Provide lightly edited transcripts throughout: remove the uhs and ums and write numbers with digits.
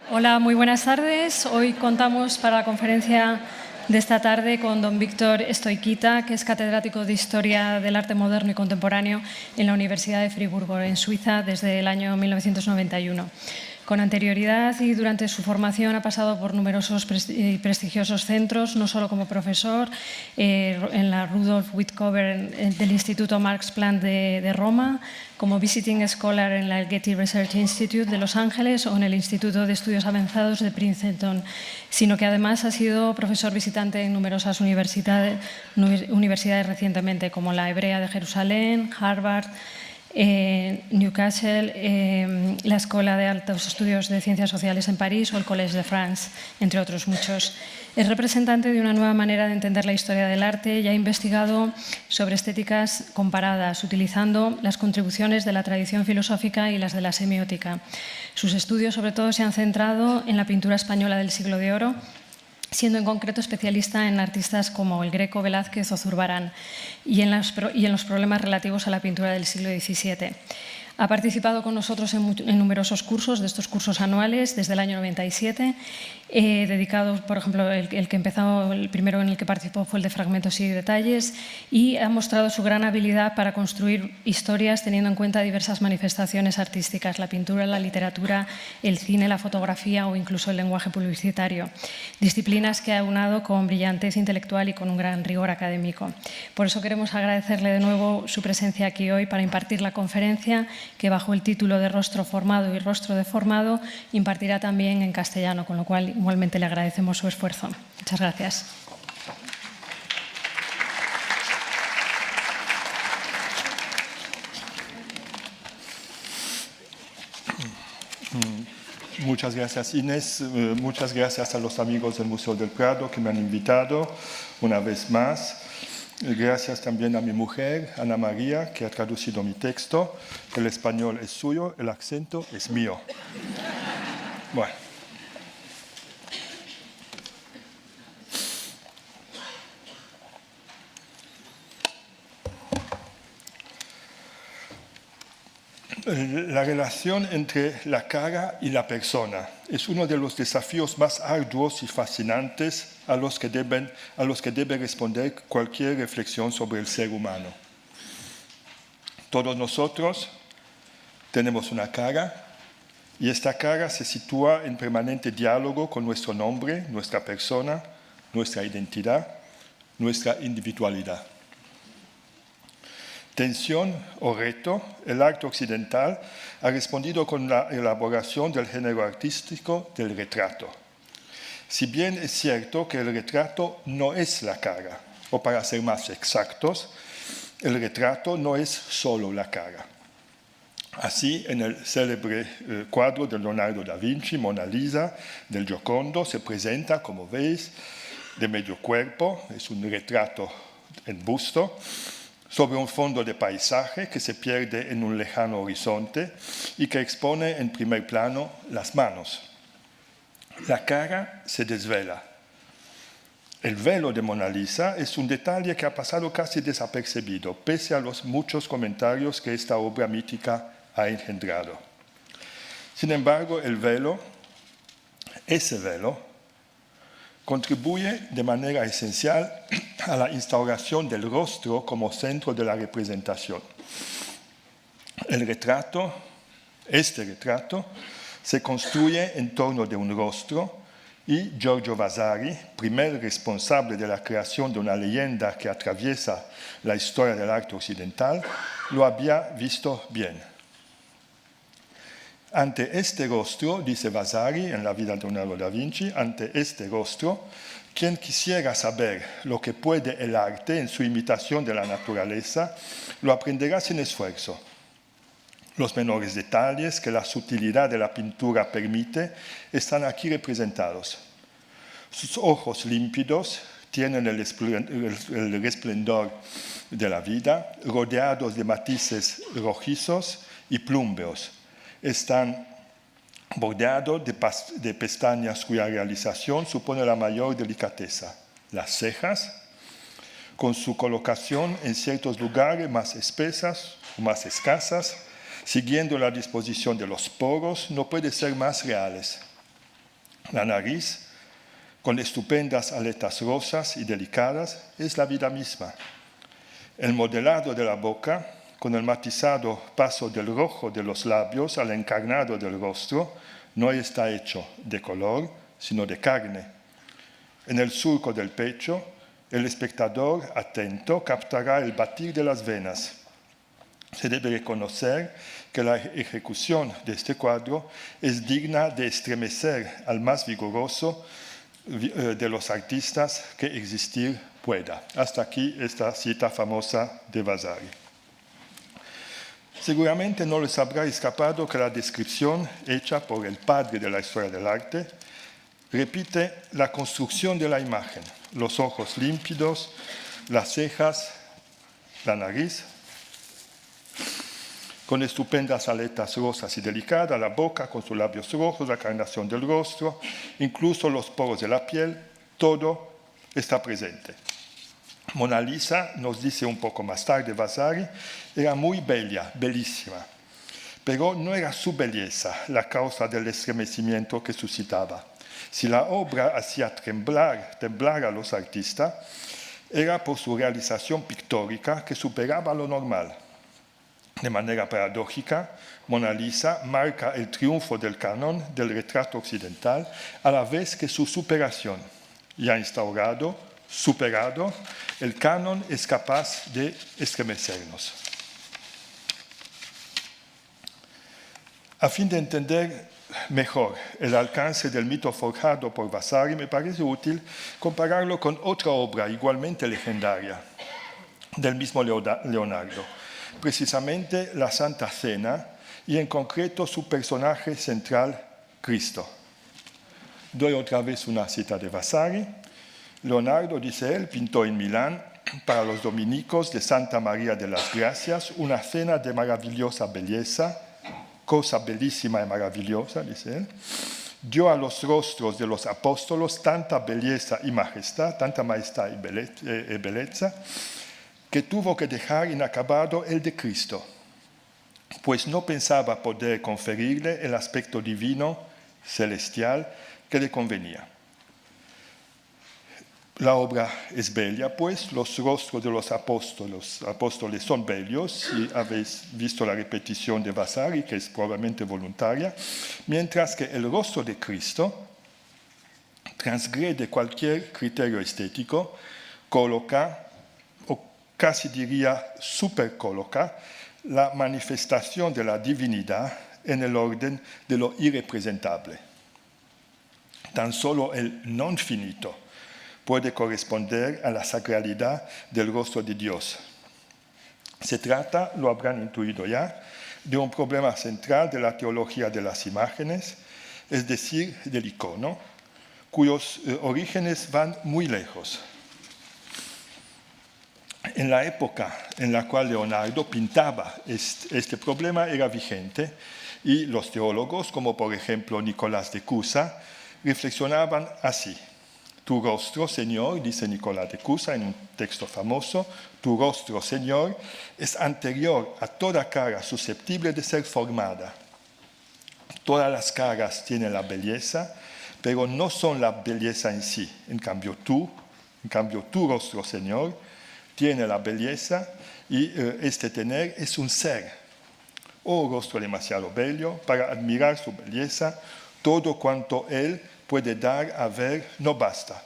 Hola, muy buenas tardes. Hoy contamos para la conferencia de esta tarde con don Víctor Stoiquita, que es catedrático de Historia del Arte Moderno y Contemporáneo en la Universidad de Friburgo, en Suiza, desde el año 1991. Con anterioridad y durante su formación ha pasado por numerosos y prestigiosos centros, no solo como profesor en la Rudolf Whitcover del Instituto Max Planck de Roma, como visiting scholar en la Getty Research Institute de Los Ángeles o en el Instituto de Estudios Avanzados de Princeton, sino que además ha sido profesor visitante en numerosas universidades recientemente, como la Hebrea de Jerusalén, Harvard, Newcastle, la Escuela de Altos Estudios de Ciencias Sociales en París o el Collège de France, entre otros muchos. Es representante de una nueva manera de entender la historia del arte y ha investigado sobre estéticas comparadas, utilizando las contribuciones de la tradición filosófica y las de la semiótica. Sus estudios, sobre todo, se han centrado en la pintura española del Siglo de Oro, siendo en concreto especialista en artistas como el Greco, Velázquez o Zurbarán y en los problemas relativos a la pintura del siglo XVII. Ha participado con nosotros en numerosos cursos, de estos cursos anuales, desde el año 97, dedicados, por ejemplo, el que empezó, el primero en el que participó fue el de Fragmentos y Detalles, y ha mostrado su gran habilidad para construir historias teniendo en cuenta diversas manifestaciones artísticas, la pintura, la literatura, el cine, la fotografía o incluso el lenguaje publicitario, disciplinas que ha aunado con brillantez intelectual y con un gran rigor académico. Por eso queremos agradecerle de nuevo su presencia aquí hoy para impartir la conferencia, que bajo el título de Rostro formado y Rostro deformado impartirá también en castellano, con lo cual igualmente le agradecemos su esfuerzo. Muchas gracias. Muchas gracias, Inés. Muchas gracias a los amigos del Museo del Prado que me han invitado una vez más. Gracias también a mi mujer, Ana María, que ha traducido mi texto. El español es suyo, el acento es mío. Bueno. La relación entre la cara y la persona es uno de los desafíos más arduos y fascinantes a los que debe responder cualquier reflexión sobre el ser humano. Todos nosotros tenemos una cara y esta cara se sitúa en permanente diálogo con nuestro nombre, nuestra persona, nuestra identidad, nuestra individualidad. Tensión o reto, el arte occidental ha respondido con la elaboración del género artístico del retrato. Si bien es cierto que el retrato no es la cara, o para ser más exactos, el retrato no es solo la cara. Así, en el célebre cuadro de Leonardo da Vinci, Mona Lisa, del Giocondo, se presenta, como veis, de medio cuerpo, es un retrato en busto, sobre un fondo de paisaje que se pierde en un lejano horizonte y que expone en primer plano las manos. La cara se desvela. El velo de Mona Lisa es un detalle que ha pasado casi desapercibido, pese a los muchos comentarios que esta obra mítica ha engendrado. Sin embargo, ese velo, contribuye de manera esencial a la instauración del rostro como centro de la representación. Este retrato, se construye en torno de un rostro y Giorgio Vasari, primer responsable de la creación de una leyenda que atraviesa la historia del arte occidental, lo había visto bien. Ante este rostro, dice Vasari en la vida de Leonardo da Vinci, ante este rostro, quien quisiera saber lo que puede el arte en su imitación de la naturaleza, lo aprenderá sin esfuerzo. Los menores detalles que la sutilidad de la pintura permite están aquí representados. Sus ojos límpidos tienen el esplendor de la vida, rodeados de matices rojizos y plúmbeos. Están bordeados de pestañas cuya realización supone la mayor delicadeza. Las cejas, con su colocación en ciertos lugares más espesas o más escasas, siguiendo la disposición de los poros, no pueden ser más reales. La nariz, con estupendas aletas rosas y delicadas, es la vida misma. El modelado de la boca, con el matizado paso del rojo de los labios al encarnado del rostro, no está hecho de color, sino de carne. En el surco del pecho, el espectador atento captará el batir de las venas. Se debe reconocer que la ejecución de este cuadro es digna de estremecer al más vigoroso de los artistas que existir pueda. Hasta aquí esta cita famosa de Vasari. Seguramente no les habrá escapado que la descripción hecha por el padre de la historia del arte repite la construcción de la imagen, los ojos límpidos, las cejas, la nariz, con estupendas aletas rosas y delicadas, la boca con sus labios rojos, la carnación del rostro, incluso los poros de la piel, todo está presente. Mona Lisa, nos dice un poco más tarde Vasari, era muy bella, bellísima, pero no era su belleza la causa del estremecimiento que suscitaba. Si la obra hacía temblar a los artistas, era por su realización pictórica que superaba lo normal. De manera paradójica, Mona Lisa marca el triunfo del canon del retrato occidental a la vez que su superación. Ya instaurado, superado, el canon es capaz de estremecernos. A fin de entender mejor el alcance del mito forjado por Vasari, me parece útil compararlo con otra obra igualmente legendaria del mismo Leonardo, precisamente la Santa Cena y en concreto su personaje central, Cristo. Doy otra vez una cita de Vasari. Leonardo, dice él, pintó en Milán para los dominicos de Santa María de las Gracias una cena de maravillosa belleza, cosa bellísima y maravillosa, dice él. Dio a los rostros de los apóstolos tanta belleza y majestad, tanta majestad y belleza, que tuvo que dejar inacabado el de Cristo, pues no pensaba poder conferirle el aspecto divino, celestial, que le convenía. La obra es bella, pues los rostros de los apóstoles son bellos, si habéis visto la repetición de Vasari, que es probablemente voluntaria, mientras que el rostro de Cristo transgrede cualquier criterio estético, coloca, o casi diría supercoloca, la manifestación de la divinidad en el orden de lo irrepresentable. Tan solo el non finito puede corresponder a la sacralidad del rostro de Dios. Se trata, lo habrán intuido ya, de un problema central de la teología de las imágenes, es decir, del icono, cuyos orígenes van muy lejos. En la época en la cual Leonardo pintaba este problema era vigente y los teólogos, como por ejemplo Nicolás de Cusa, reflexionaban así. Tu rostro, Señor, dice Nicolás de Cusa en un texto famoso, tu rostro, Señor, es anterior a toda cara susceptible de ser formada. Todas las caras tienen la belleza, pero no son la belleza en sí. En cambio, tu rostro, Señor, tiene la belleza y este tener es un ser. Oh rostro demasiado bello para admirar su belleza, todo cuanto él puede dar a ver no basta.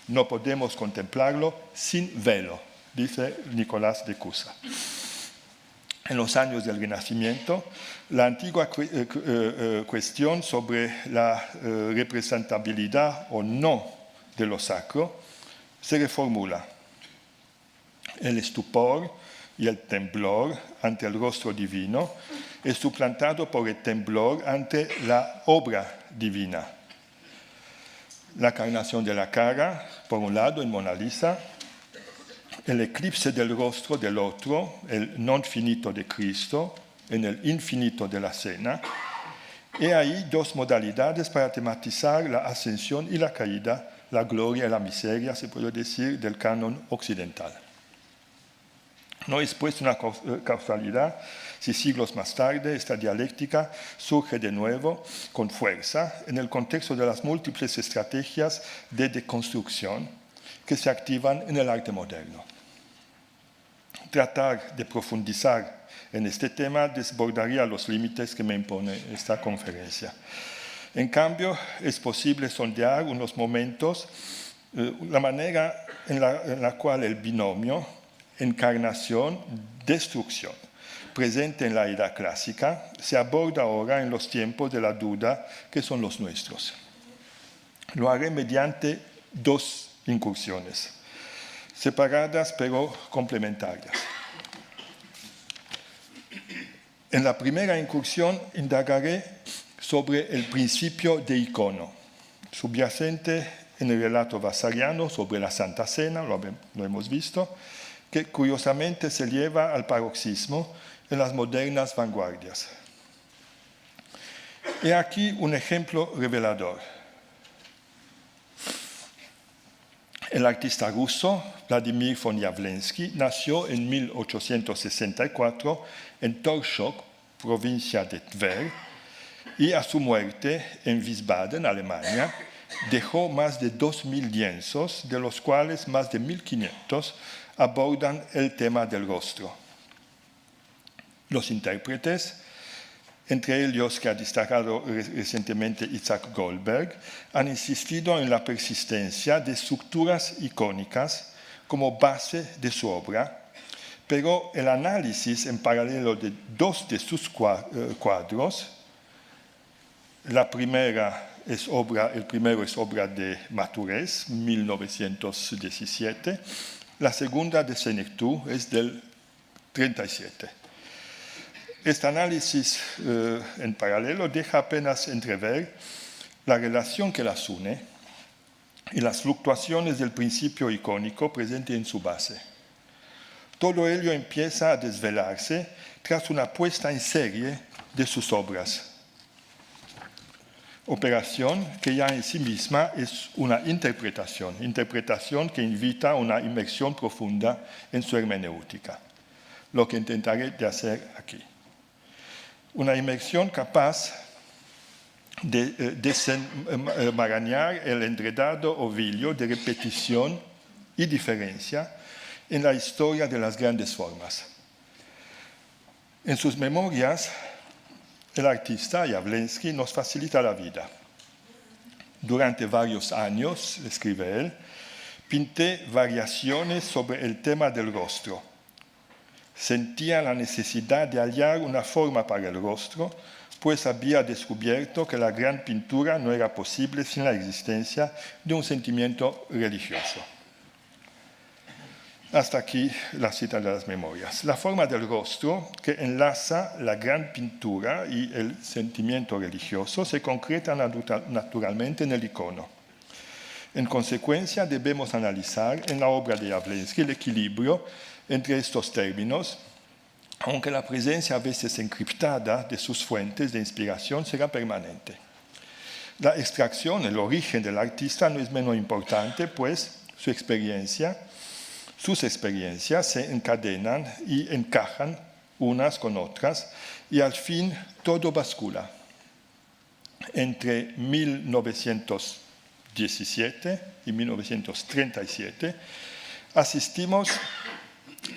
No podemos contemplarlo sin velo, dice Nicolás de Cusa. En los años del Renacimiento, la antigua cuestión sobre la representabilidad o no de lo sacro se reformula. El estupor y el temblor ante el rostro divino es suplantado por el temblor ante la obra divina. La carnación de la cara, por un lado, en Mona Lisa, el eclipse del rostro del otro, el non finito de Cristo, en el infinito de la cena. Y hay dos modalidades para tematizar la ascensión y la caída, la gloria y la miseria, se puede decir, del canon occidental. No es pues una causalidad si siglos más tarde esta dialéctica surge de nuevo con fuerza en el contexto de las múltiples estrategias de deconstrucción que se activan en el arte moderno. Tratar de profundizar en este tema desbordaría los límites que me impone esta conferencia. En cambio, es posible sondear unos momentos la manera en la cual el binomio encarnación-destrucción, presente en la Edad Clásica, se aborda ahora en los tiempos de la duda que son los nuestros. Lo haré mediante dos incursiones, separadas pero complementarias. En la primera incursión indagaré sobre el principio de icono, subyacente en el relato vasariano sobre la Santa Cena, lo hemos visto, que curiosamente se lleva al paroxismo en las modernas vanguardias. He aquí un ejemplo revelador. El artista ruso Vladimir von Jawlensky nació en 1864 en Torschok, provincia de Tver, y a su muerte en Wiesbaden, Alemania, dejó más de 2.000 lienzos, de los cuales más de 1.500 abordan el tema del rostro. Los intérpretes, entre ellos que ha destacado recientemente Isaac Goldberg, han insistido en la persistencia de estructuras icónicas como base de su obra, pero el análisis en paralelo de dos de sus cuadros, el primero es obra de Maturès, 1917, la segunda de Senectú es del 37. Este análisis en paralelo deja apenas entrever la relación que las une y las fluctuaciones del principio icónico presente en su base. Todo ello empieza a desvelarse tras una puesta en serie de sus obras. Operación que ya en sí misma es una interpretación que invita a una inmersión profunda en su hermenéutica, lo que intentaré de hacer aquí. Una inmersión capaz de desenmarañar el enredado ovillo de repetición y diferencia en la historia de las grandes formas. En sus memorias, el artista Jawlensky nos facilita la vida. Durante varios años, escribe él, pinté variaciones sobre el tema del rostro. Sentía la necesidad de hallar una forma para el rostro, pues había descubierto que la gran pintura no era posible sin la existencia de un sentimiento religioso. Hasta aquí la cita de las memorias. La forma del rostro, que enlaza la gran pintura y el sentimiento religioso, se concreta naturalmente en el icono. En consecuencia, debemos analizar en la obra de Jawlensky el equilibrio entre estos términos, aunque la presencia a veces encriptada de sus fuentes de inspiración será permanente. La extracción, el origen del artista no es menos importante, pues sus experiencias se encadenan y encajan unas con otras y al fin todo bascula. Entre 1917 y 1937 asistimos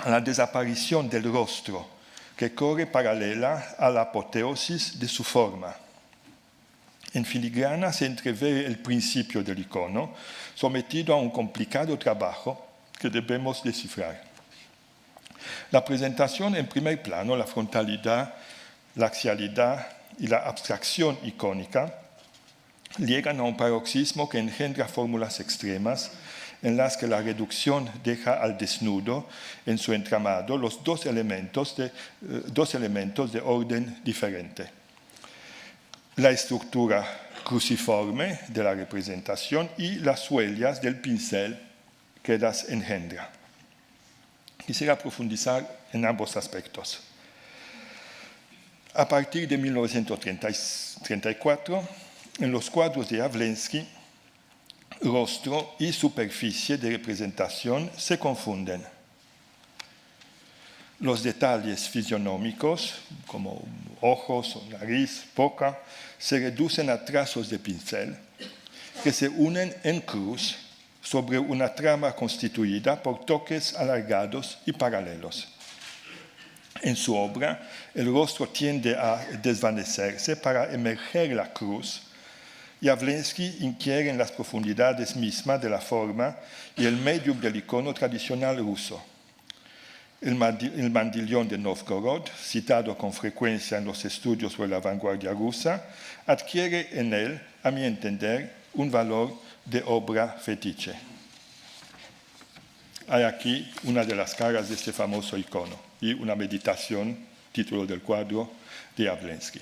a la desaparición del rostro, que corre paralela a la apoteosis de su forma. En filigrana se entrevé el principio del icono, sometido a un complicado trabajo que debemos descifrar. La presentación en primer plano, la frontalidad, la axialidad y la abstracción icónica llegan a un paroxismo que engendra fórmulas extremas en las que la reducción deja al desnudo en su entramado los dos elementos de orden diferente. La estructura cruciforme de la representación y las huellas del pincel que las engendra. Quisiera profundizar en ambos aspectos. A partir de 1934, en los cuadros de Jawlensky, rostro y superficie de representación se confunden. Los detalles fisionómicos, como ojos o nariz, boca, se reducen a trazos de pincel que se unen en cruz sobre una trama constituida por toques alargados y paralelos. En su obra, el rostro tiende a desvanecerse para emerger la cruz. Jawlensky inquiere en las profundidades mismas de la forma y el medium del icono tradicional ruso. El mandillón de Novgorod, citado con frecuencia en los estudios sobre la vanguardia rusa, adquiere en él, a mi entender, un valor de obra fetiche. Hay aquí una de las caras de este famoso icono y una meditación, título del cuadro de Jawlensky.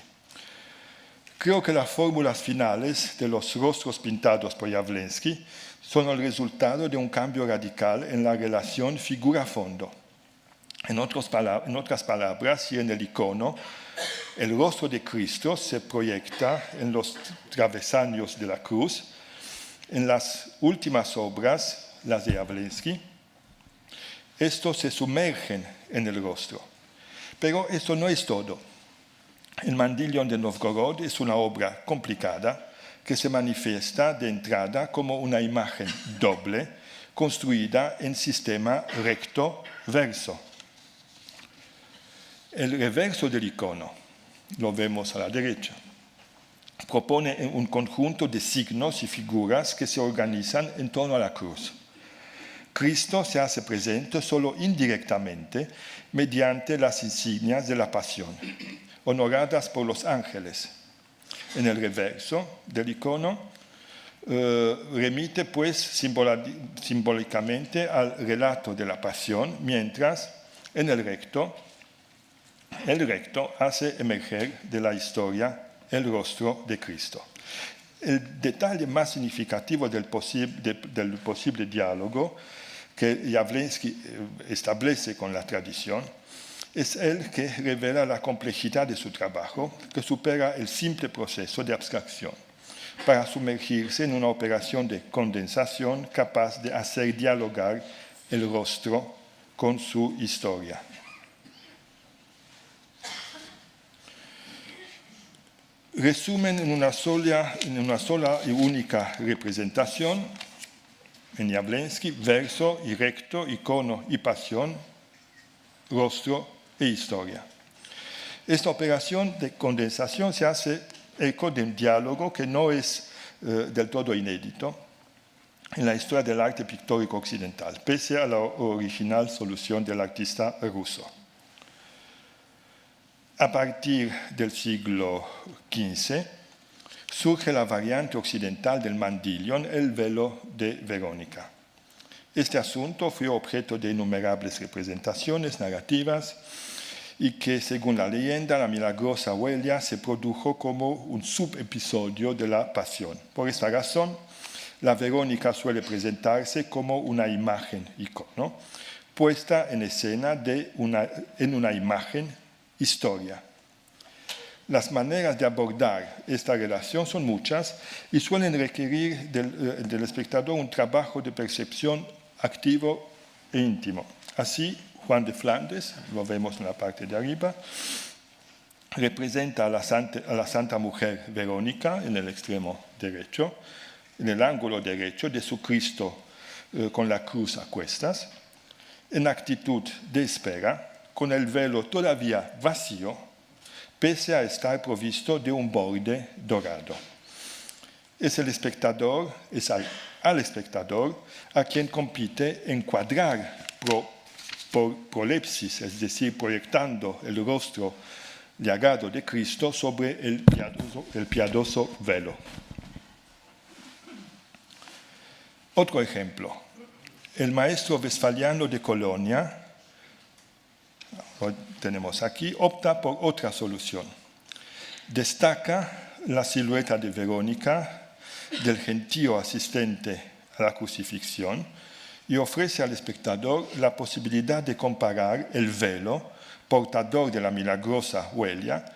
Creo que las fórmulas finales de los rostros pintados por Jawlensky son el resultado de un cambio radical en la relación figura-fondo. En otras palabras, si en el icono el rostro de Cristo se proyecta en los travesaños de la cruz, en las últimas obras, las de Jawlensky, estos se sumergen en el rostro. Pero esto no es todo. El mandillón de Novgorod es una obra complicada que se manifiesta de entrada como una imagen doble construida en sistema recto-verso. El reverso del icono, lo vemos a la derecha, propone un conjunto de signos y figuras que se organizan en torno a la cruz. Cristo se hace presente solo indirectamente mediante las insignias de la pasión, honoradas por los ángeles. En el reverso del icono remite pues simbólicamente al relato de la pasión, mientras en el recto hace emerger de la historia el rostro de Cristo. El detalle más significativo del posible diálogo que Jawlensky establece con la tradición es el que revela la complejidad de su trabajo, que supera el simple proceso de abstracción, para sumergirse en una operación de condensación capaz de hacer dialogar el rostro con su historia. Resumen en una sola y única representación, en Jawlensky, verso y recto, icono y pasión, rostro e historia. Esta operación de condensación se hace eco de un diálogo que no es del todo inédito en la historia del arte pictórico occidental, pese a la original solución del artista ruso. A partir del siglo XV surge la variante occidental del mandillón, el velo de Verónica. Este asunto fue objeto de innumerables representaciones narrativas y que, según la leyenda, la milagrosa huella se produjo como un subepisodio de la pasión. Por esta razón, la Verónica suele presentarse como una imagen icono, puesta en escena en una imagen historia. Las maneras de abordar esta relación son muchas y suelen requerir del espectador un trabajo de percepción activo e íntimo. Así, Juan de Flandes, lo vemos en la parte de arriba, representa a la Santa Mujer Verónica en el extremo derecho, en el ángulo derecho de su Cristo con la cruz a cuestas, en actitud de espera, con el velo todavía vacío, pese a estar provisto de un borde dorado. Es al espectador a quien compite encuadrar por prolepsis, es decir, proyectando el rostro llagado de Cristo sobre el piadoso velo. Otro ejemplo, el maestro westfaliano de Colonia, lo tenemos aquí, opta por otra solución. Destaca la silueta de Verónica, del gentío asistente a la crucifixión, y ofrece al espectador la posibilidad de comparar el velo, portador de la milagrosa huella,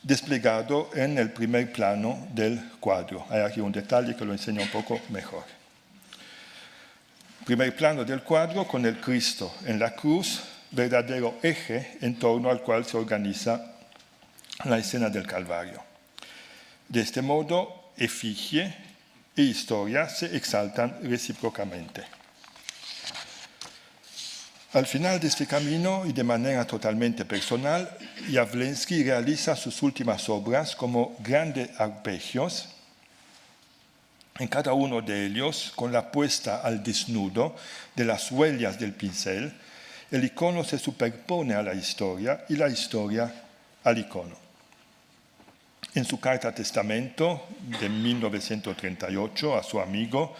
desplegado en el primer plano del cuadro. Hay aquí un detalle que lo enseña un poco mejor. Primer plano del cuadro con el Cristo en la cruz verdadero eje en torno al cual se organiza la escena del Calvario. De este modo, efigie e historia se exaltan recíprocamente. Al final de este camino, y de manera totalmente personal, Jawlensky realiza sus últimas obras como grandes arpegios, en cada uno de ellos, con la puesta al desnudo de las huellas del pincel, el icono se superpone a la historia y la historia al icono. En su carta testamento de 1938 a su amigo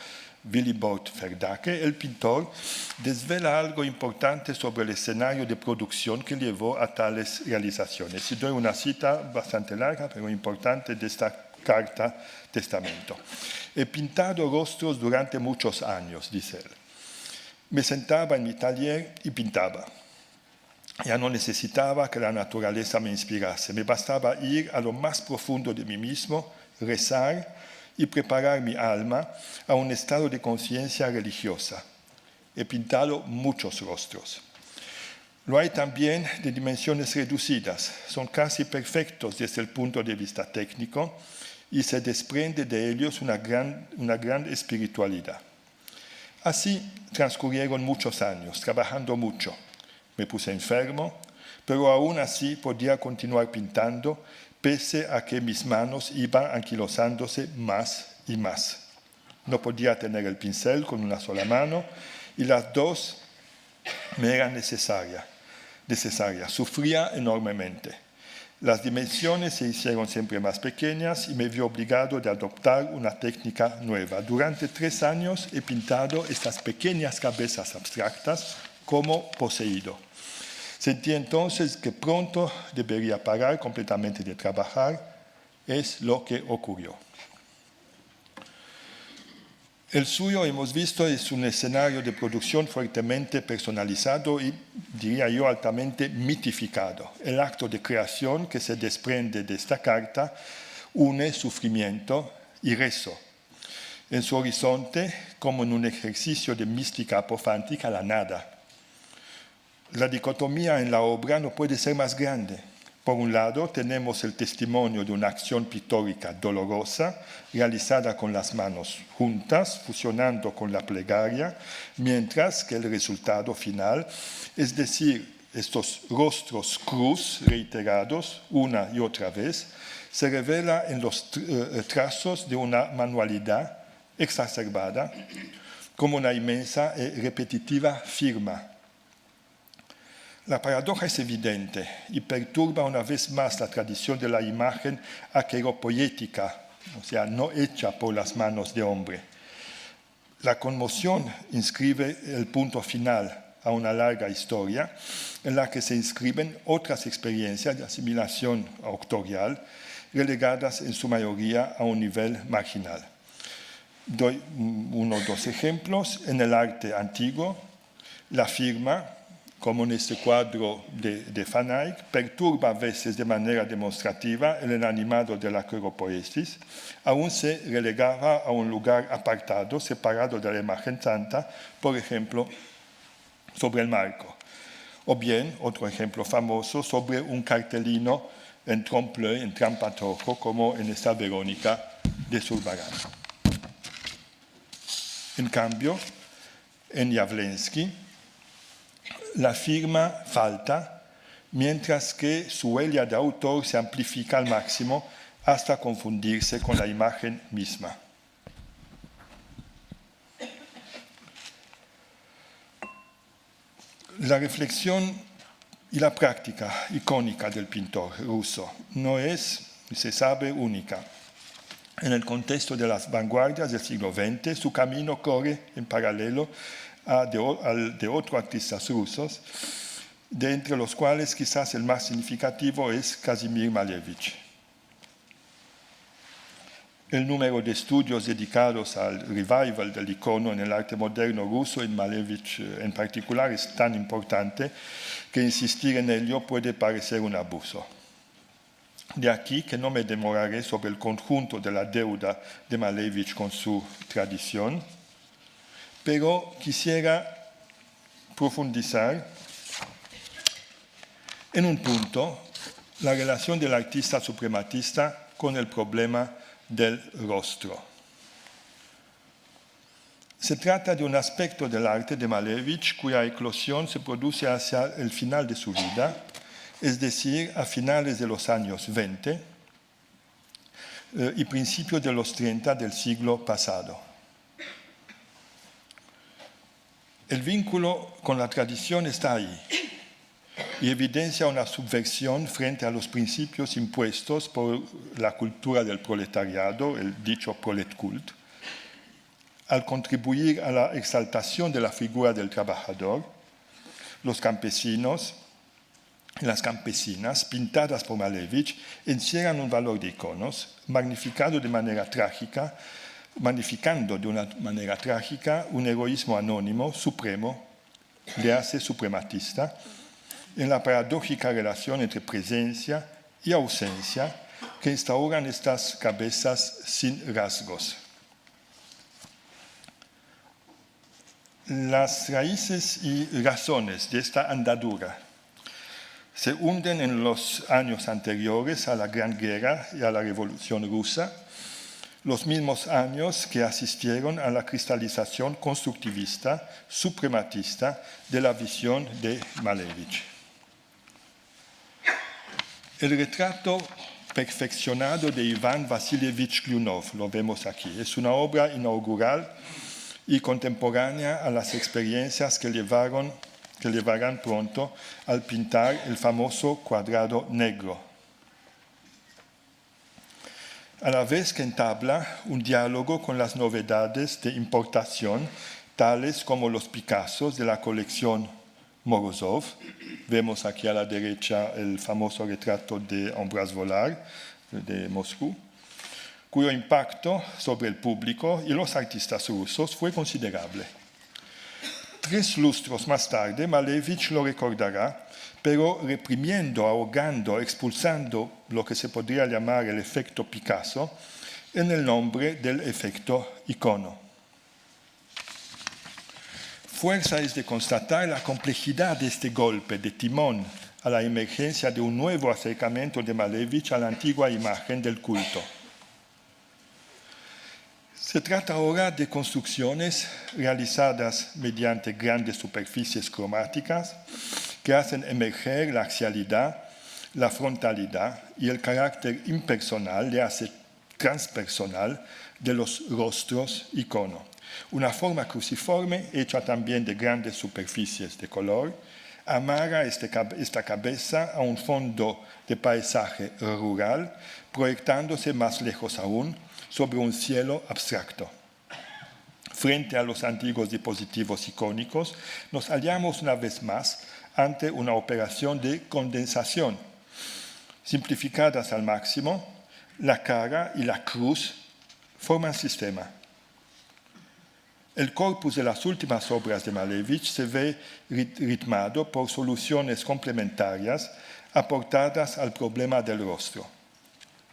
Willibald Verdacke, el pintor desvela algo importante sobre el escenario de producción que llevó a tales realizaciones. Y doy una cita bastante larga, pero importante, de esta carta testamento. He pintado rostros durante muchos años, dice él. Me sentaba en mi taller y pintaba. Ya no necesitaba que la naturaleza me inspirase. Me bastaba ir a lo más profundo de mí mismo, rezar y preparar mi alma a un estado de conciencia religiosa. He pintado muchos rostros. Lo hay también de dimensiones reducidas. Son casi perfectos desde el punto de vista técnico y se desprende de ellos una gran espiritualidad. Así transcurrieron muchos años, trabajando mucho. Me puse enfermo, pero aún así podía continuar pintando, pese a que mis manos iban anquilosándose más y más. No podía tener el pincel con una sola mano y las dos me eran necesarias. Sufría enormemente. Las dimensiones se hicieron siempre más pequeñas y me vi obligado a adoptar una técnica nueva. Durante 3 años he pintado estas pequeñas cabezas abstractas como poseído. Sentí entonces que pronto debería parar completamente de trabajar. Es lo que ocurrió. El suyo, hemos visto, es un escenario de producción fuertemente personalizado y, diría yo, altamente mitificado. El acto de creación que se desprende de esta carta une sufrimiento y rezo. En su horizonte, como en un ejercicio de mística apofántica, la nada. La dicotomía en la obra no puede ser más grande. Por un lado, tenemos el testimonio de una acción pictórica dolorosa, realizada con las manos juntas, fusionando con la plegaria, mientras que el resultado final, es decir, estos rostros cruz reiterados una y otra vez, se revela en los trazos de una manualidad exacerbada, como una inmensa y repetitiva firma. La paradoja es evidente y perturba una vez más la tradición de la imagen aqueropoética, o sea, no hecha por las manos de hombre. La conmoción inscribe el punto final a una larga historia en la que se inscriben otras experiencias de asimilación auctorial relegadas en su mayoría a un nivel marginal. Doy 1 o 2 ejemplos. En el arte antiguo, la firma, como en este cuadro de Van Eyck, perturba a veces de manera demostrativa el inanimado de la aqueropoiesis, aún se relegaba a un lugar apartado, separado de la imagen santa, por ejemplo, sobre el marco. O bien, otro ejemplo famoso, sobre un cartelino en trompe-l'œil, en trampatojo, como en esta Verónica de Zurbarán. En cambio, en Jawlensky, la firma falta, mientras que su huella de autor se amplifica al máximo hasta confundirse con la imagen misma. La reflexión y la práctica icónica del pintor ruso no es, se sabe, única. En el contexto de las vanguardias del siglo XX, su camino corre en paralelo al de otros artistas rusos, de entre los cuales quizás el más significativo es Kazimir Malevich. El número de estudios dedicados al revival del icono en el arte moderno ruso, en Malevich en particular, es tan importante que insistir en ello puede parecer un abuso. De aquí que no me demoraré sobre el conjunto de la deuda de Malevich con su tradición, pero quisiera profundizar En un punto, la relación del artista suprematista con el problema del rostro. Se trata de un aspecto del arte de Malevich cuya eclosión se produce hacia el final de su vida, es decir, a finales de los años 20 y principios de los 30 del siglo pasado. El vínculo con la tradición está ahí y evidencia una subversión frente a los principios impuestos por la cultura del proletariado, el dicho proletkult, al contribuir a la exaltación de la figura del trabajador. Los campesinos y las campesinas, pintadas por Malevich, encierran un valor de iconos, magnificando de una manera trágica un egoísmo anónimo, supremo, le hace suprematista, en la paradójica relación entre presencia y ausencia que instauran estas cabezas sin rasgos. Las raíces y razones de esta andadura se hunden en los años anteriores a la Gran Guerra y a la Revolución Rusa, los mismos años que asistieron a la cristalización constructivista, suprematista de la visión de Malevich. El retrato perfeccionado de Iván Vasilievich Klyunov, lo vemos aquí, es una obra inaugural y contemporánea a las experiencias que llevarán pronto al pintar el famoso cuadrado negro. A la vez que entabla un diálogo con las novedades de importación, tales como los Picassos de la colección Morozov. Vemos aquí a la derecha el famoso retrato de Ambroise Vollard de Moscú, cuyo impacto sobre el público y los artistas rusos fue considerable. 3 lustros más tarde, Malevich lo recordará, pero reprimiendo, ahogando, expulsando lo que se podría llamar el efecto Picasso en el nombre del efecto icono. Fuerza es de constatar la complejidad de este golpe de timón a la emergencia de un nuevo acercamiento de Malevich a la antigua imagen del culto. Se trata ahora de construcciones realizadas mediante grandes superficies cromáticas que hacen emerger la axialidad, la frontalidad y el carácter impersonal, le hace transpersonal, de los rostros icono. Una forma cruciforme, hecha también de grandes superficies de color, amarra esta cabeza a un fondo de paisaje rural, proyectándose más lejos aún sobre un cielo abstracto. Frente a los antiguos dispositivos icónicos, nos hallamos una vez más ante una operación de condensación. Simplificadas al máximo, la cara y la cruz forman sistema. El corpus de las últimas obras de Malevich se ve ritmado por soluciones complementarias aportadas al problema del rostro.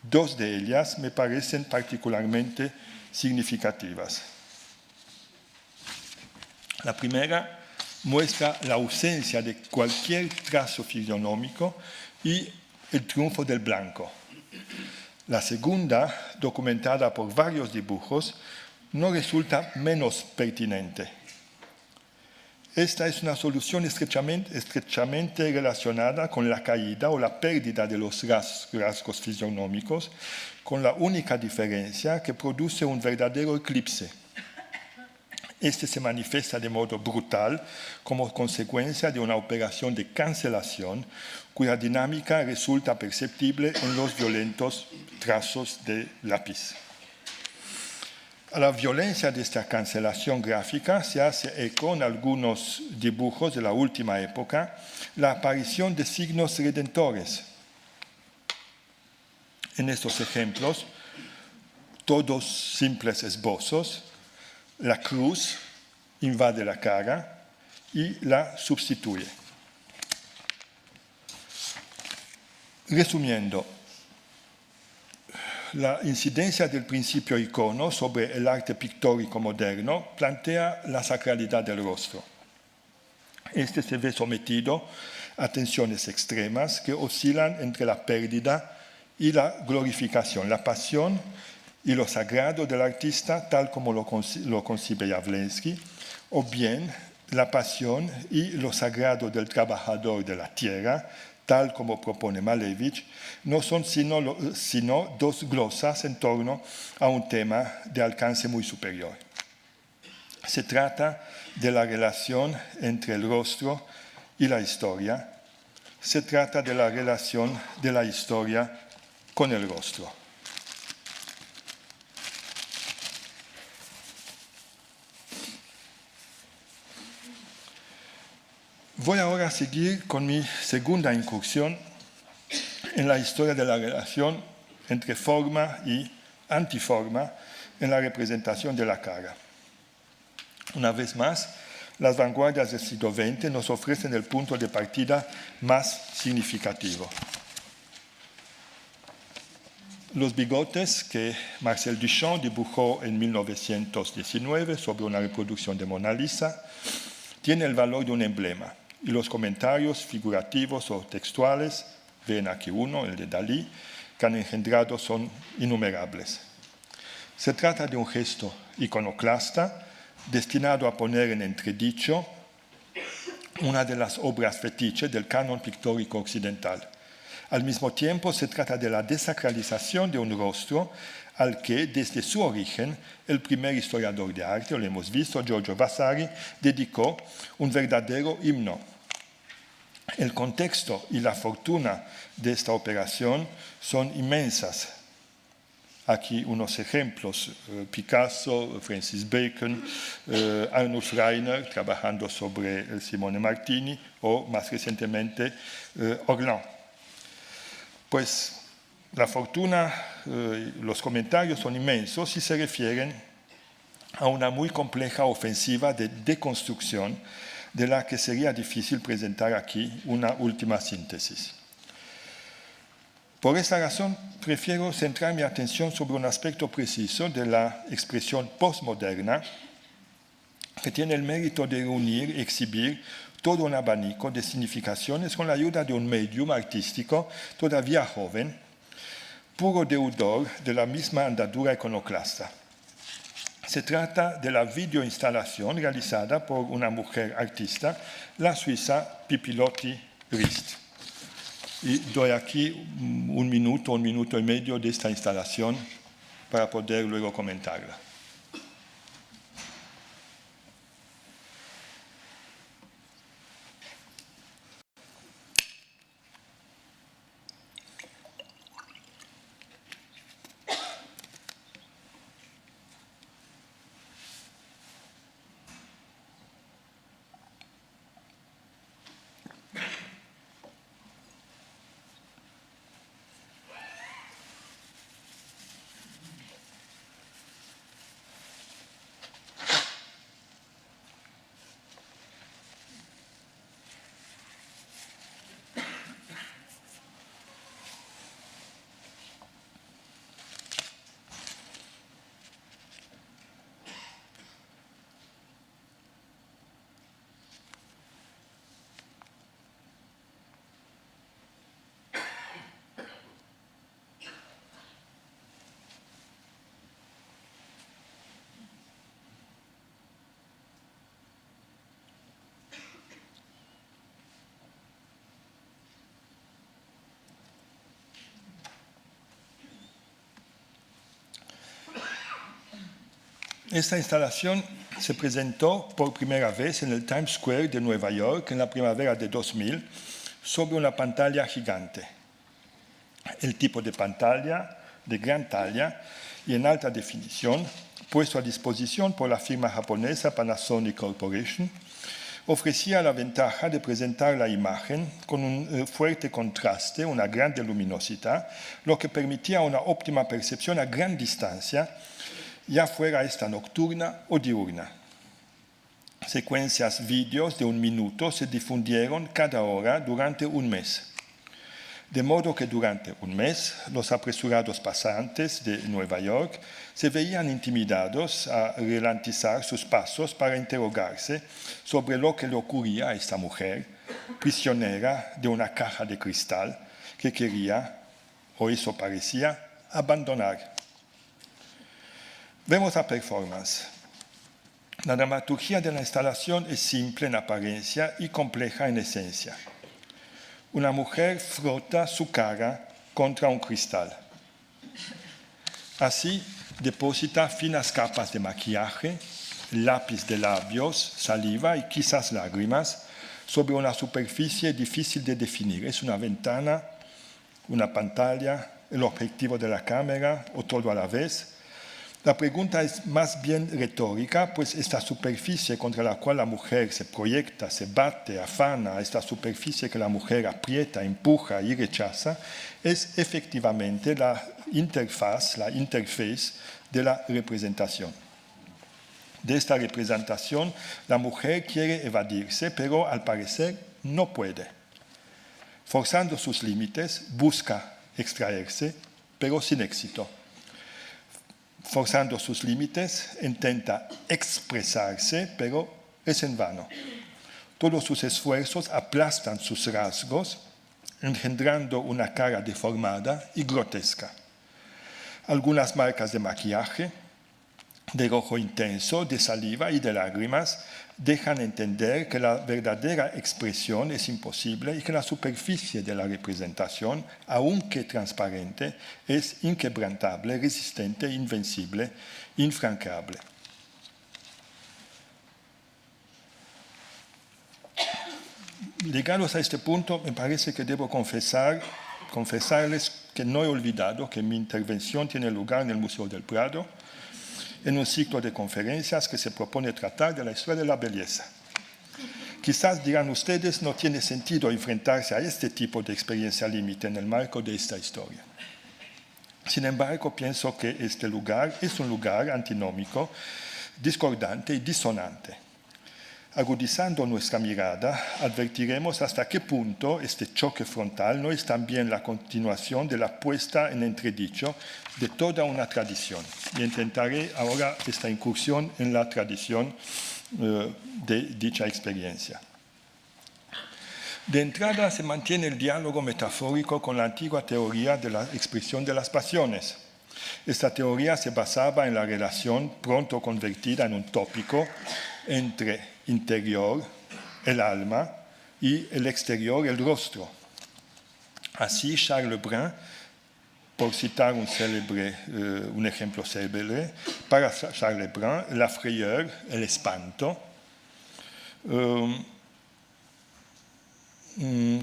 2 de ellas me parecen particularmente significativas. La primera muestra la ausencia de cualquier trazo fisionómico y el triunfo del blanco. La segunda, documentada por varios dibujos, no resulta menos pertinente. Esta es una solución estrechamente relacionada con la caída o la pérdida de los rasgos fisionómicos, con la única diferencia que produce un verdadero eclipse. Este se manifiesta de modo brutal como consecuencia de una operación de cancelación cuya dinámica resulta perceptible en los violentos trazos de lápiz. A la violencia de esta cancelación gráfica se hace eco en algunos dibujos de la última época la aparición de signos redentores. En estos ejemplos, todos simples esbozos, la cruz invade la cara y la sustituye. Resumiendo, la incidencia del principio icono sobre el arte pictórico moderno plantea la sacralidad del rostro. Este se ve sometido Atenciones extremas que oscilan entre la pérdida y la glorificación, la pasión y lo sagrado del artista, tal como lo concibe Jawlensky, o bien la pasión y lo sagrado del trabajador de la tierra, tal como propone Malevich, no son sino dos glosas en torno a un tema de alcance muy superior. Se trata de la relación entre el rostro y la historia. Se trata de la relación de la historia con el rostro. Voy ahora a seguir con mi segunda incursión en la historia de la relación entre forma y antiforma en la representación de la cara. Una vez más, las vanguardias del siglo XX nos ofrecen el punto de partida más significativo. Los bigotes que Marcel Duchamp dibujó en 1919 sobre una reproducción de Mona Lisa tienen el valor de un emblema, y los comentarios figurativos o textuales, ven aquí uno, el de Dalí, que han engendrado son innumerables. Se trata de un gesto iconoclasta destinado a poner en entredicho una de las obras fetiche del canon pictórico occidental. Al mismo tiempo, se trata de la desacralización de un rostro al que, desde su origen, el primer historiador de arte, lo hemos visto, Giorgio Vasari, dedicó un verdadero himno. El contexto y la fortuna de esta operación son inmensas. Aquí unos ejemplos, Picasso, Francis Bacon, Arnulf Reiner, trabajando sobre Simone Martini, o más recientemente Orlan. Pues la fortuna, los comentarios son inmensos y se refieren a una muy compleja ofensiva de deconstrucción de la que sería difícil presentar aquí una última síntesis. Por esta razón, prefiero centrar mi atención sobre un aspecto preciso de la expresión postmoderna que tiene el mérito de reunir y exhibir todo un abanico de significaciones con la ayuda de un medium artístico todavía joven, puro deudor de la misma andadura iconoclasta. Se trata de la videoinstalación realizada por una mujer artista, la suiza Pipilotti Rist. Y doy aquí un minuto y medio de esta instalación para poder luego comentarla. Esta instalación se presentó por primera vez en el Times Square de Nueva York en la primavera de 2000 sobre una pantalla gigante. El tipo de pantalla de gran talla y en alta definición, puesto a disposición por la firma japonesa Panasonic Corporation, ofrecía la ventaja de presentar la imagen con un fuerte contraste, una gran luminosidad, lo que permitía una óptima percepción a gran distancia, ya fuera esta nocturna o diurna. Secuencias vídeos de 1 minuto se difundieron cada hora durante un mes. De modo que durante un mes los apresurados pasantes de Nueva York se veían intimidados a ralentizar sus pasos para interrogarse sobre lo que le ocurría a esta mujer, prisionera de una caja de cristal que quería, o eso parecía, abandonar. Vemos la performance. La dramaturgia de la instalación es simple en apariencia y compleja en esencia. Una mujer frota su cara contra un cristal. Así deposita finas capas de maquillaje, lápiz de labios, saliva y quizás lágrimas sobre una superficie difícil de definir. Es una ventana, una pantalla, el objetivo de la cámara o todo a la vez. La pregunta es más bien retórica, pues esta superficie contra la cual la mujer se proyecta, se bate, afana, esta superficie que la mujer aprieta, empuja y rechaza, es efectivamente la interfaz de la representación. De esta representación, la mujer quiere evadirse, pero al parecer no puede. Forzando sus límites, busca extraerse, pero sin éxito. Forzando sus límites, intenta expresarse, pero es en vano. Todos sus esfuerzos aplastan sus rasgos, engendrando una cara deformada y grotesca. Algunas marcas de maquillaje, de rojo intenso, de saliva y de lágrimas, dejan entender que la verdadera expresión es imposible y que la superficie de la representación, aunque transparente, es inquebrantable, resistente, invencible, infranqueable. Llegados a este punto, me parece que debo confesarles que no he olvidado que mi intervención tiene lugar en el Museo del Prado, en un ciclo de conferencias que se propone tratar de la historia de la belleza. Quizás dirán ustedes, no tiene sentido enfrentarse a este tipo de experiencia límite en el marco de esta historia. Sin embargo, pienso que este lugar es un lugar antinómico, discordante y disonante. Agudizando nuestra mirada, advertiremos hasta qué punto este choque frontal no es también la continuación de la puesta en entredicho de toda una tradición. Y intentaré ahora esta incursión en la tradición de dicha experiencia. De entrada se mantiene el diálogo metafórico con la antigua teoría de la expresión de las pasiones. Esta teoría se basaba en la relación pronto convertida en un tópico entre interior, el alma, y el exterior, el rostro. Así, Charles Lebrun, por citar un ejemplo célebre, para Charles Lebrun, la frayeur, el espanto,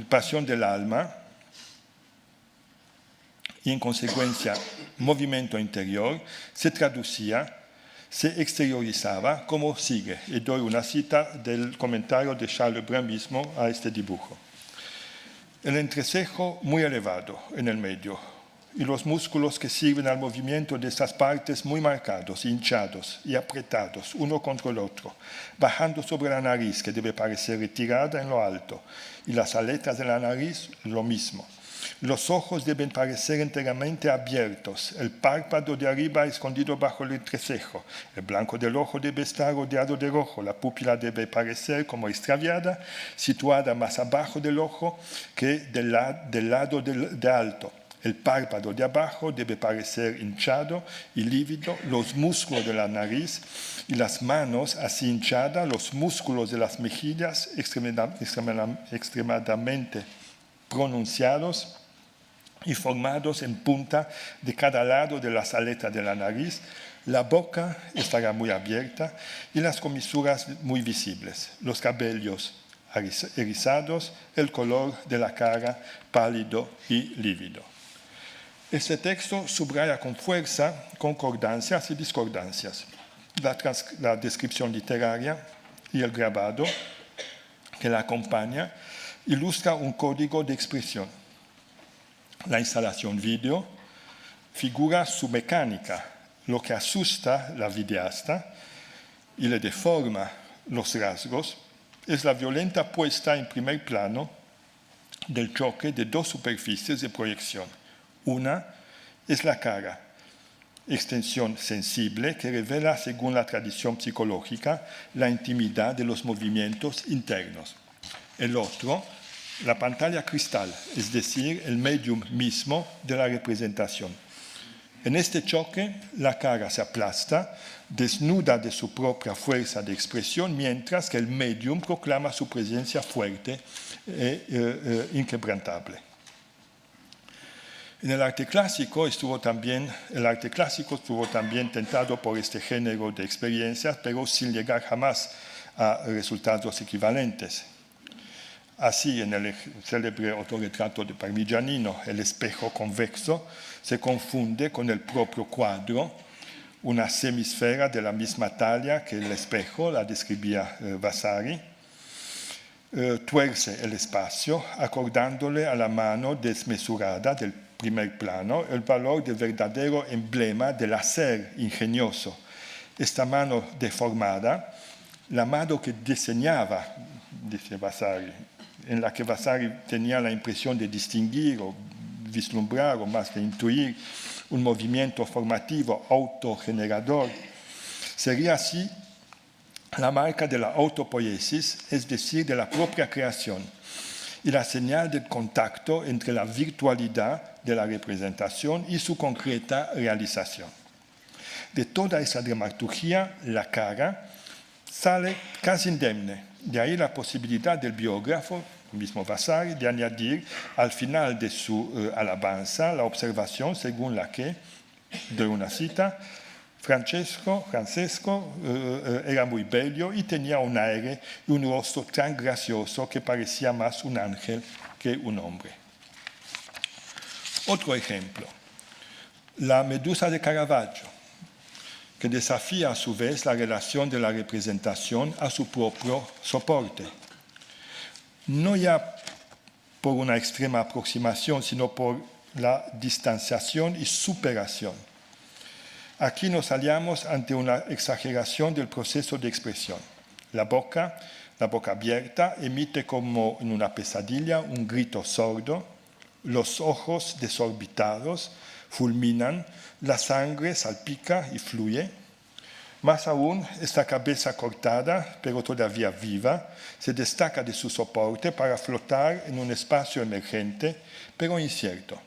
pasión del alma, y en consecuencia movimiento interior, se traducía, se exteriorizaba como sigue. Y doy una cita del comentario de Charles Lebrun mismo a este dibujo. El entrecejo muy elevado en el medio y los músculos que sirven al movimiento de estas partes muy marcados, hinchados y apretados uno contra el otro, bajando sobre la nariz que debe parecer retirada en lo alto y las aletas de la nariz lo mismo. Los ojos deben parecer enteramente abiertos, el párpado de arriba escondido bajo el entrecejo, el blanco del ojo debe estar rodeado de rojo, la pupila debe parecer como extraviada, situada más abajo del ojo que del lado de alto. El párpado de abajo debe parecer hinchado y lívido, los músculos de la nariz y las manos así hinchadas, los músculos de las mejillas extremadamente pronunciados y formados en punta de cada lado de las aletas de la nariz, la boca estará muy abierta y las comisuras muy visibles, los cabellos erizados, el color de la cara pálido y lívido. Este texto subraya con fuerza concordancias y discordancias. La descripción literaria y el grabado que la acompaña ilustra un código de expresión. La instalación vídeo figura su mecánica, lo que asusta la videasta y le deforma los rasgos, es la violenta puesta en primer plano del choque de dos superficies de proyección. Una es la cara, extensión sensible que revela, según la tradición psicológica, la intimidad de los movimientos internos. El otro, la pantalla cristal, es decir, el medium mismo de la representación. En este choque, la cara se aplasta, desnuda de su propia fuerza de expresión, mientras que el medium proclama su presencia fuerte e inquebrantable. En el arte clásico estuvo también tentado por este género de experiencias, pero sin llegar jamás a resultados equivalentes. Así, en el célebre autorretrato de Parmigianino, el espejo convexo se confunde con el propio cuadro, una semisfera de la misma talla que el espejo, la describía Vasari, tuerce el espacio, acordándole a la mano desmesurada del primer plano el valor de verdadero emblema del hacer ingenioso. Esta mano deformada, la mano que diseñaba, dice Vasari, en la que Vasari tenía la impresión de distinguir o vislumbrar o más de intuir un movimiento formativo autogenerador, sería así la marca de la autopoiesis, es decir, de la propia creación, y la señal del contacto entre la virtualidad de la representación y su concreta realización. De toda esa dramaturgia, la cara sale casi indemne. De ahí la posibilidad del biógrafo, el mismo Vasari, de añadir al final de su alabanza la observación según la que, de una cita, Francesco era muy bello y tenía un aire y un rostro tan gracioso que parecía más un ángel que un hombre. Otro ejemplo, la Medusa de Caravaggio, que desafía a su vez la relación de la representación a su propio soporte. No ya por una extrema aproximación, sino por la distanciación y superación. Aquí nos hallamos ante una exageración del proceso de expresión. La boca abierta, emite como en una pesadilla un grito sordo, los ojos desorbitados fulminan, la sangre salpica y fluye. Más aún, esta cabeza cortada, pero todavía viva, se destaca de su soporte para flotar en un espacio emergente, pero incierto.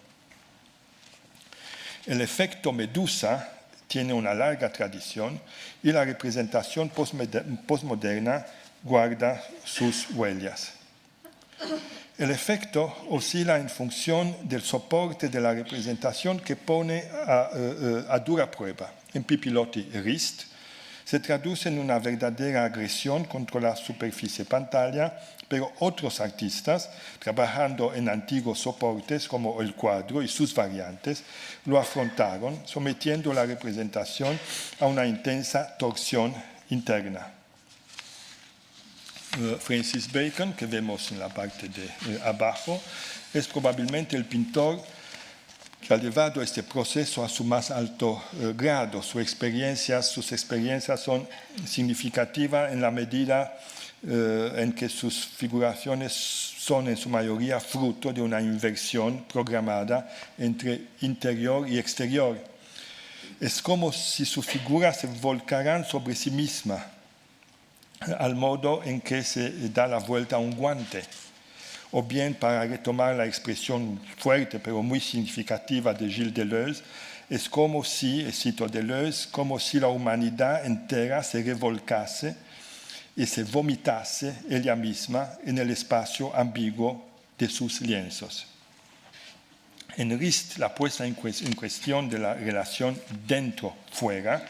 El efecto Medusa tiene una larga tradición y la representación postmoderna guarda sus huellas. El efecto oscila en función del soporte de la representación que pone a dura prueba. En Pipilotti y Rist se traduce en una verdadera agresión contra la superficie pantalla, pero otros artistas, trabajando en antiguos soportes como el cuadro y sus variantes, lo afrontaron, sometiendo la representación a una intensa torsión interna. Francis Bacon, que vemos en la parte de abajo, es probablemente el pintor que ha llevado este proceso a su más alto grado. Sus experiencias son significativas en la medida en que sus figuraciones son en su mayoría fruto de una inversión programada entre interior y exterior. Es como si sus figuras se volcaran sobre sí misma, al modo en que se da la vuelta a un guante, o bien, para retomar la expresión fuerte pero muy significativa de Gilles Deleuze, es como si, cito Deleuze, como si la humanidad entera se revolcase y se vomitase ella misma en el espacio ambiguo de sus lienzos. En Rist, la puesta en cuestión de la relación dentro-fuera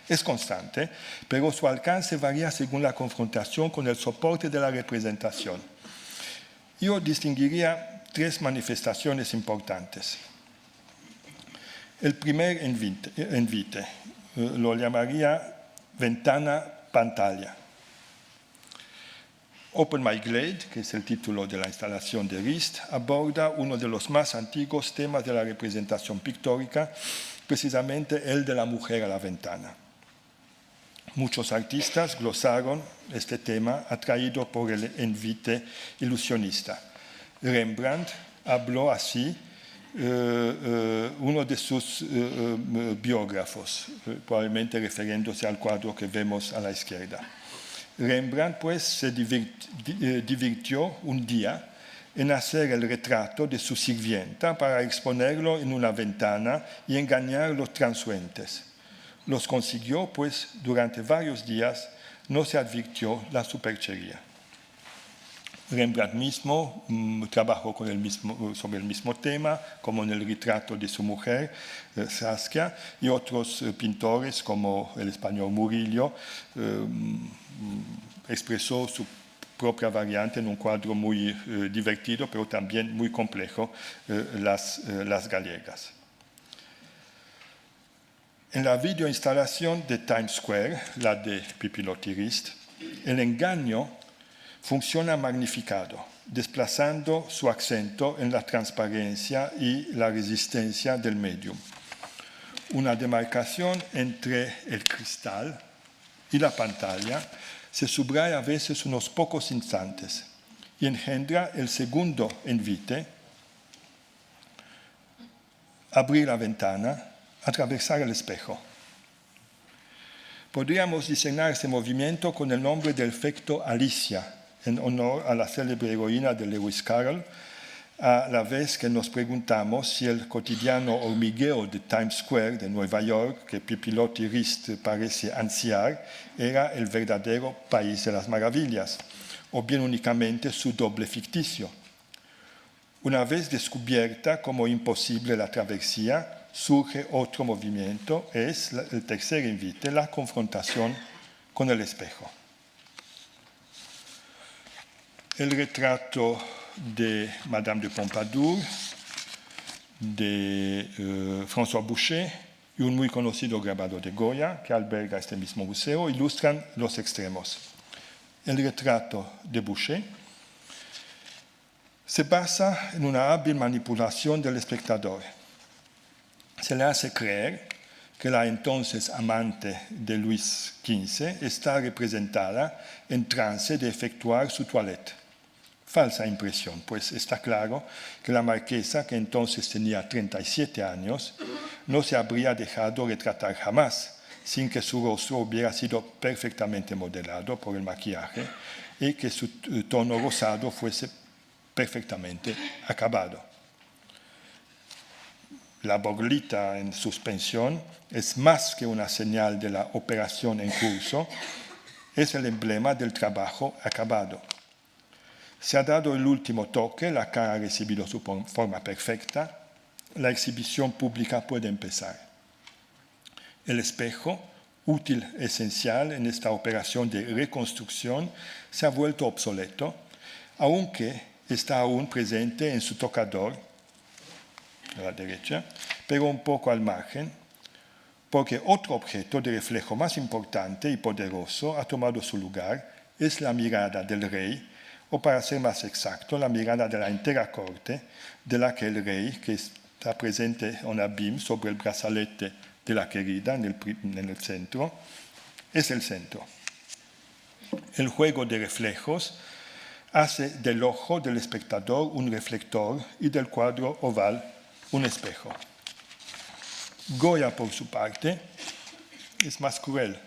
es constante, pero su alcance varía según la confrontación con el soporte de la representación. Yo distinguiría tres manifestaciones importantes. El primer envite, lo llamaría ventana-pantalla. Open My Glade, que es el título de la instalación de Rist, aborda uno de los más antiguos temas de la representación pictórica, precisamente el de la mujer a la ventana. Muchos artistas glosaron este tema atraído por el envite ilusionista. Rembrandt habló así uno de sus biógrafos, probablemente refiriéndose al cuadro que vemos a la izquierda. Rembrandt pues se divirtió un día en hacer el retrato de su sirvienta para exponerlo en una ventana y engañar a los transeúntes. Los consiguió, pues durante varios días no se advirtió la superchería. Rembrandt mismo trabajó sobre el mismo tema, como en el retrato de su mujer, Saskia, y otros pintores, como el español Murillo, expresó su propia variante en un cuadro muy divertido, pero también muy complejo, las gallegas. En la videoinstalación de Times Square, la de Pipilotti-Rist, el engaño funciona magnificado, desplazando su acento en la transparencia y la resistencia del medium. Una demarcación entre el cristal y la pantalla se subraya a veces unos pocos instantes y engendra el segundo envite: abrir la ventana, atravesar el espejo. Podríamos diseñar ese movimiento con el nombre del efecto Alicia, en honor a la célebre heroína de Lewis Carroll, a la vez que nos preguntamos si el cotidiano hormigueo de Times Square de Nueva York, que Pipilotti-Rist parece ansiar, era el verdadero país de las maravillas, o bien únicamente su doble ficticio. Una vez descubierta como imposible la travesía, surge otro movimiento, es el tercer invite, la confrontación con el espejo. El retrato de Madame de Pompadour, de François Boucher, y un muy conocido grabado de Goya, que alberga este mismo museo, ilustran los extremos. El retrato de Boucher se basa en una hábil manipulación del espectador. Se le hace creer que la entonces amante de Luis XV está representada en trance de efectuar su toilette. Falsa impresión, pues está claro que la marquesa, que entonces tenía 37 años, no se habría dejado retratar jamás, sin que su rostro hubiera sido perfectamente modelado por el maquillaje y que su tono rosado fuese perfectamente acabado. La borlita en suspensión es más que una señal de la operación en curso, es el emblema del trabajo acabado. Se ha dado el último toque, la cara ha recibido su forma perfecta, la exhibición pública puede empezar. El espejo, útil esencial en esta operación de reconstrucción, se ha vuelto obsoleto, aunque está aún presente en su tocador, a la derecha, pero un poco al margen, porque otro objeto de reflejo más importante y poderoso ha tomado su lugar, es la mirada del rey, o para ser más exacto, la mirada de la entera corte, de la que el rey, que está presente en abim sobre el brazalete de la querida en el centro, es el centro. El juego de reflejos hace del ojo del espectador un reflector y del cuadro oval un espejo. Goya, por su parte, es más cruel.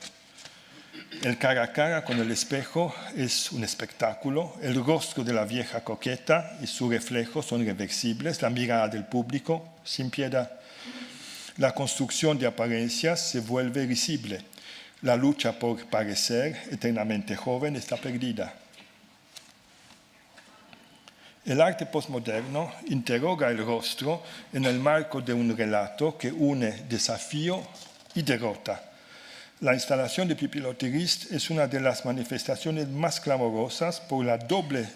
El cara a cara con el espejo es un espectáculo, el rostro de la vieja coqueta y su reflejo son reversibles, la mirada del público sin piedad. La construcción de apariencias se vuelve risible, la lucha por parecer eternamente joven está perdida. El arte postmoderno interroga el rostro en el marco de un relato que une desafío y derrota. La instalación de Pipilotti-Rist es una de las manifestaciones más clamorosas por la doble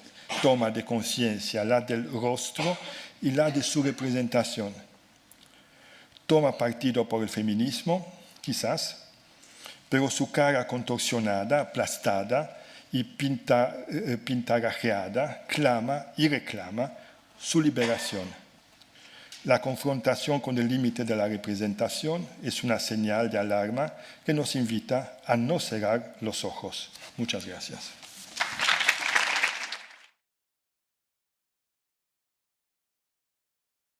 toma de conciencia, la del rostro y la de su representación. Toma partido por el feminismo, quizás, pero su cara contorsionada, aplastada y pintarajeada clama y reclama su liberación. La confrontación con el límite de la representación es una señal de alarma que nos invita a no cerrar los ojos. Muchas gracias.